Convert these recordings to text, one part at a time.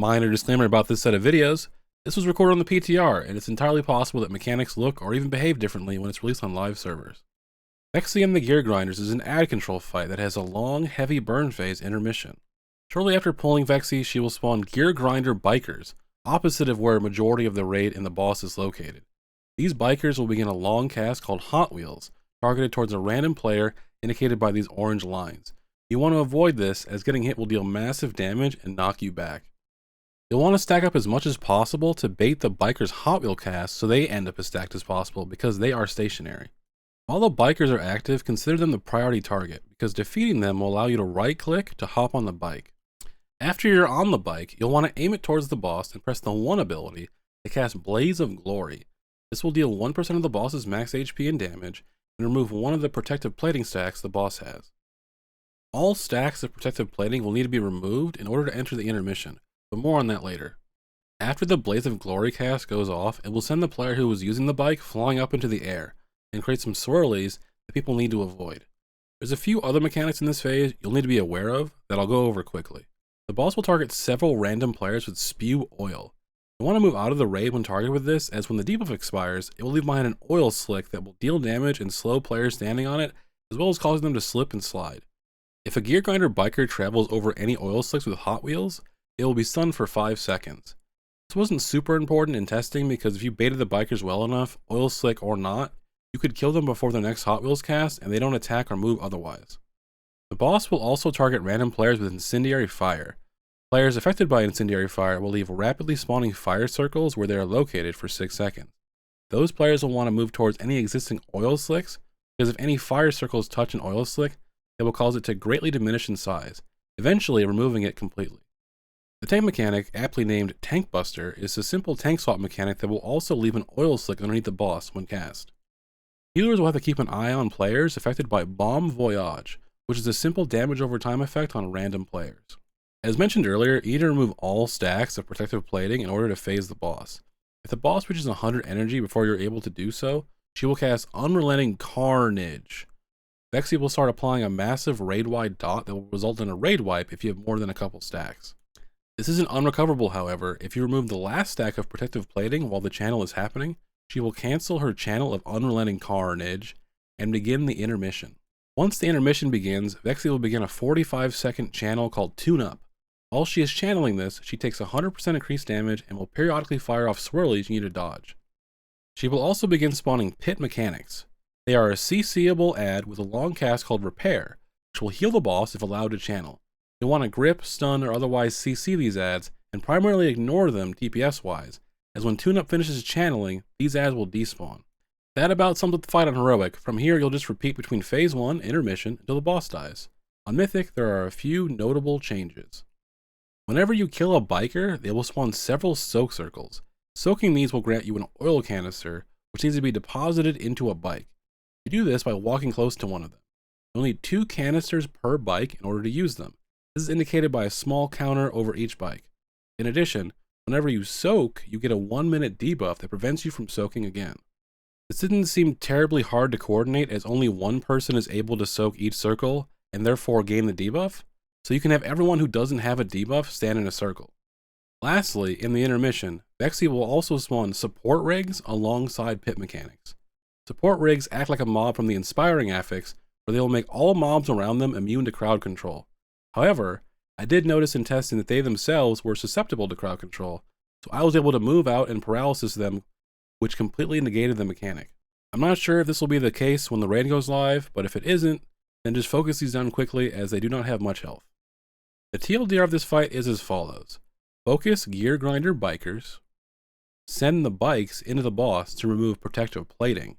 Minor disclaimer about this set of videos. This was recorded on the PTR, and it's entirely possible that mechanics look or even behave differently when it's released on live servers. Vexie and the Geargrinders is an ad control fight that has a long, heavy burn phase intermission. Shortly after pulling Vexie, she will spawn Geargrinder Bikers, opposite of where a majority of the raid and the boss is located. These bikers will begin a long cast called Hot Wheels, targeted towards a random player indicated by these orange lines. You want to avoid this, as getting hit will deal massive damage and knock you back. You'll want to stack up as much as possible to bait the bikers' Hot Wheel cast so they end up as stacked as possible because they are stationary. While the bikers are active, consider them the priority target because defeating them will allow you to right click to hop on the bike. After you're on the bike, you'll want to aim it towards the boss and press the 1 ability to cast Blaze of Glory. This will deal 1% of the boss's max HP and damage and remove one of the protective plating stacks the boss has. All stacks of protective plating will need to be removed in order to enter the intermission, but more on that later. After the Blaze of Glory cast goes off, it will send the player who was using the bike flying up into the air and create some swirlies that people need to avoid. There's a few other mechanics in this phase you'll need to be aware of that I'll go over quickly. The boss will target several random players with Spew Oil. You want to move out of the raid when targeted with this, as when the debuff expires, it will leave behind an oil slick that will deal damage and slow players standing on it, as well as causing them to slip and slide. If a Geargrinder biker travels over any oil slicks with Hot Wheels, it will be stunned for 5 seconds. This wasn't super important in testing because if you baited the bikers well enough, oil slick or not, you could kill them before the next Hot Wheels cast and they don't attack or move otherwise. The boss will also target random players with Incendiary Fire. Players affected by Incendiary Fire will leave rapidly spawning fire circles where they are located for 6 seconds. Those players will want to move towards any existing oil slicks because if any fire circles touch an oil slick, it will cause it to greatly diminish in size, eventually removing it completely. The tank mechanic, aptly named Tank Buster, is a simple tank swap mechanic that will also leave an oil slick underneath the boss when cast. Healers will have to keep an eye on players affected by Bomb Voyage, which is a simple damage over time effect on random players. As mentioned earlier, you need to remove all stacks of protective plating in order to phase the boss. If the boss reaches 100 energy before you're able to do so, she will cast Unrelenting Carnage. Vexie will start applying a massive raid-wide dot that will result in a raid wipe if you have more than a couple stacks. This isn't unrecoverable, however. If you remove the last stack of protective plating while the channel is happening, she will cancel her channel of Unrelenting Carnage and begin the intermission. Once the intermission begins, Vexie will begin a 45-second channel called Tune Up. While she is channeling this, she takes 100% increased damage and will periodically fire off swirlies you need to dodge. She will also begin spawning Pit Mechanics. They are a CCable ad with a long cast called Repair, which will heal the boss if allowed to channel. You'll want to grip, stun, or otherwise CC these ads, and primarily ignore them DPS-wise, as when Tune Up finishes channeling, these ads will despawn. That about sums up the fight on Heroic. From here, you'll just repeat between Phase 1, Intermission, until the boss dies. On Mythic, there are a few notable changes. Whenever you kill a biker, they will spawn several soak circles. Soaking these will grant you an oil canister, which needs to be deposited into a bike. You do this by walking close to one of them. You'll need 2 canisters per bike in order to use them. This is indicated by a small counter over each bike. In addition, whenever you soak, you get a 1-minute debuff that prevents you from soaking again. This didn't seem terribly hard to coordinate as only one person is able to soak each circle and therefore gain the debuff, so you can have everyone who doesn't have a debuff stand in a circle. Lastly, in the intermission, Vexie will also spawn support rigs alongside pit mechanics. Support rigs act like a mob from the Inspiring affix, where they will make all mobs around them immune to crowd control. However, I did notice in testing that they themselves were susceptible to crowd control, so I was able to move out and paralysis them, which completely negated the mechanic. I'm not sure if this will be the case when the raid goes live, but if it isn't, then just focus these down quickly as they do not have much health. The TLDR of this fight is as follows. Focus Geargrinder Bikers. Send the bikes into the boss to remove protective plating.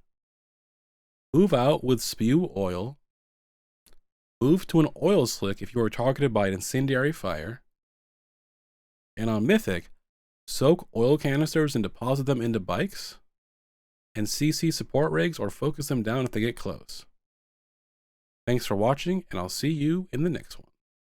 Move out with Spew Oil. Move to an oil slick if you are targeted by an Incendiary Fire. And on Mythic, soak oil canisters and deposit them into bikes. And CC support rigs or focus them down if they get close. Thanks for watching, and I'll see you in the next one.